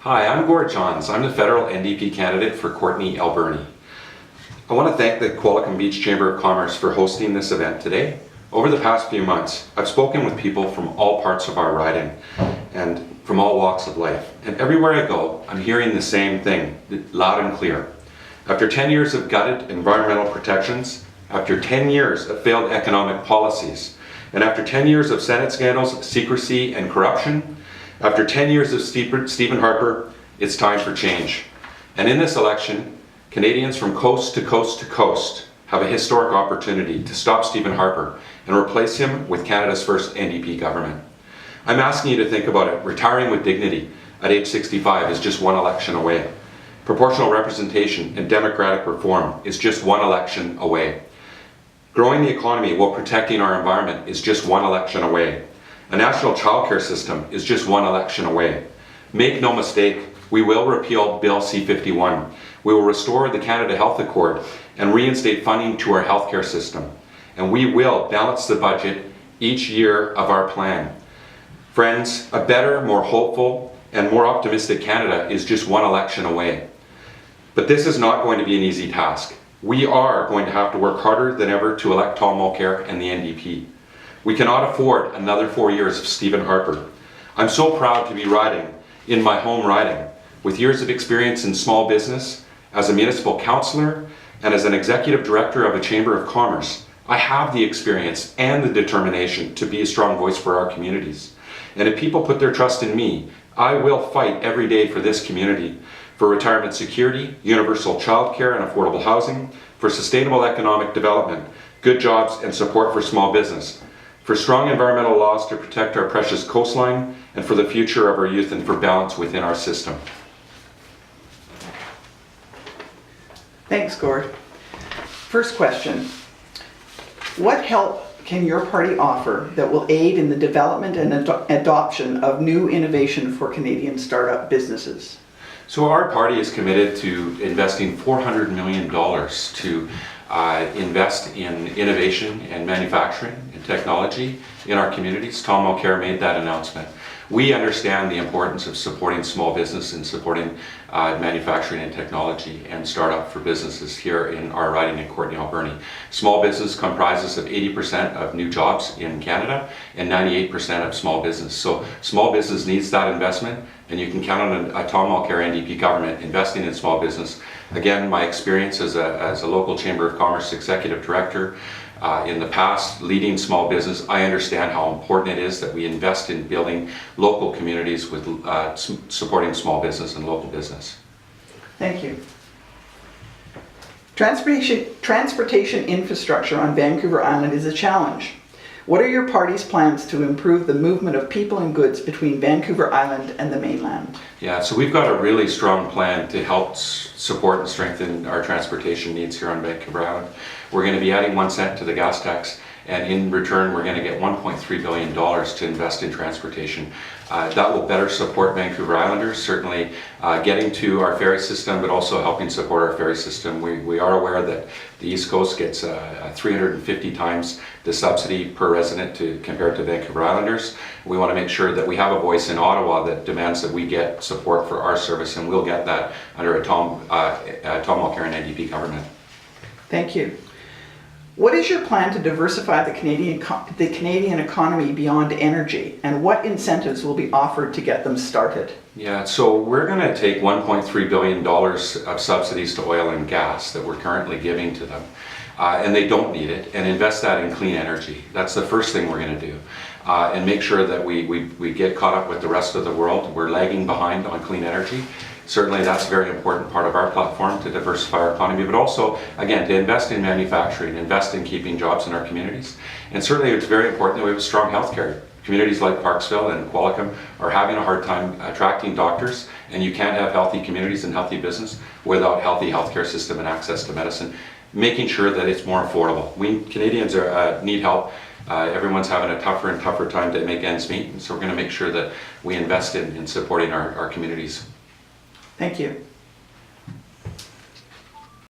Hi, I'm Gord Johns. I'm the federal NDP candidate for Courtenay, Alberni. I want to thank the Qualicum Beach Chamber of Commerce for hosting this event today. Over the past few months, I've spoken with people from all parts of our riding and from all walks of life. And everywhere I go, I'm hearing the same thing, loud and clear. After 10 years of gutted environmental protections, after 10 years of failed economic policies, and after 10 years of Senate scandals, secrecy, and corruption, after 10 years of Stephen Harper, it's time for change. And in this election, Canadians from coast to coast to coast have a historic opportunity to stop Stephen Harper and replace him with Canada's first NDP government. I'm asking you to think about it. Retiring with dignity at age 65 is just one election away. Proportional representation and democratic reform is just one election away. Growing the economy while protecting our environment is just one election away. A national childcare system is just one election away. Make no mistake, we will repeal Bill C-51. We will restore the Canada Health Accord and reinstate funding to our healthcare system. And we will balance the budget each year of our plan. Friends, a better, more hopeful, and more optimistic Canada is just one election away. But this is not going to be an easy task. We are going to have to work harder than ever to elect Tom Mulcair and the NDP. We cannot afford another 4 years of Stephen Harper. I'm so proud to be riding in my home riding with years of experience in small business, as a municipal councillor, and as an executive director of a chamber of commerce. I have the experience and the determination to be a strong voice for our communities. And if people put their trust in me, I will fight every day for this community, for retirement security, universal childcare and affordable housing, for sustainable economic development, good jobs and support for small business, for strong environmental laws to protect our precious coastline, and for the future of our youth and for balance within our system. Thanks, Gord. First question. What help can your party offer that will aid in the development and adoption of new innovation for Canadian startup businesses? So our party is committed to investing $400 million to invest in innovation and manufacturing and technology in our communities. Tom Mulcair made that announcement. We understand the importance of supporting small business and supporting manufacturing and technology and startup for businesses here in our riding in Courtenay, Alberni. Small business comprises of 80% of new jobs in Canada and 98% of small business. So small business needs that investment, and you can count on a Tom Mulcair NDP government investing in small business. Again, my experience as a local Chamber of Commerce executive director in the past, leading small business, I understand how important it is that we invest in building local communities with supporting small business and local business. Thank you. Transportation infrastructure on Vancouver Island is a challenge. What are your party's plans to improve the movement of people and goods between Vancouver Island and the mainland? Yeah, so we've got a really strong plan to help support and strengthen our transportation needs here on Vancouver Island. We're going to be adding 1 cent to the gas tax, and in return we're going to get $1.3 billion to invest in transportation. That will better support Vancouver Islanders, certainly getting to our ferry system, but also helping support our ferry system. We are aware that the East Coast gets 350 times the subsidy per resident compared to Vancouver Islanders. We want to make sure that we have a voice in Ottawa that demands that we get support for our service, and we'll get that under a Tom Mulcair and NDP government. Thank you. What is your plan to diversify the Canadian economy beyond energy, and what incentives will be offered to get them started? Yeah, so we're going to take $1.3 billion of subsidies to oil and gas that we're currently giving to them, and they don't need it, and invest that in clean energy. That's the first thing we're going to do, and make sure that we get caught up with the rest of the world. We're lagging behind on clean energy. Certainly that's a very important part of our platform to diversify our economy, but also, again, to invest in manufacturing, invest in keeping jobs in our communities. And certainly it's very important that we have a strong healthcare. Communities like Parksville and Qualicum are having a hard time attracting doctors, and you can't have healthy communities and healthy business without a healthy healthcare system and access to medicine. Making sure that it's more affordable. We Canadians need help. Everyone's having a tougher and tougher time to make ends meet, and so we're going to make sure that we invest in supporting our communities. Thank you.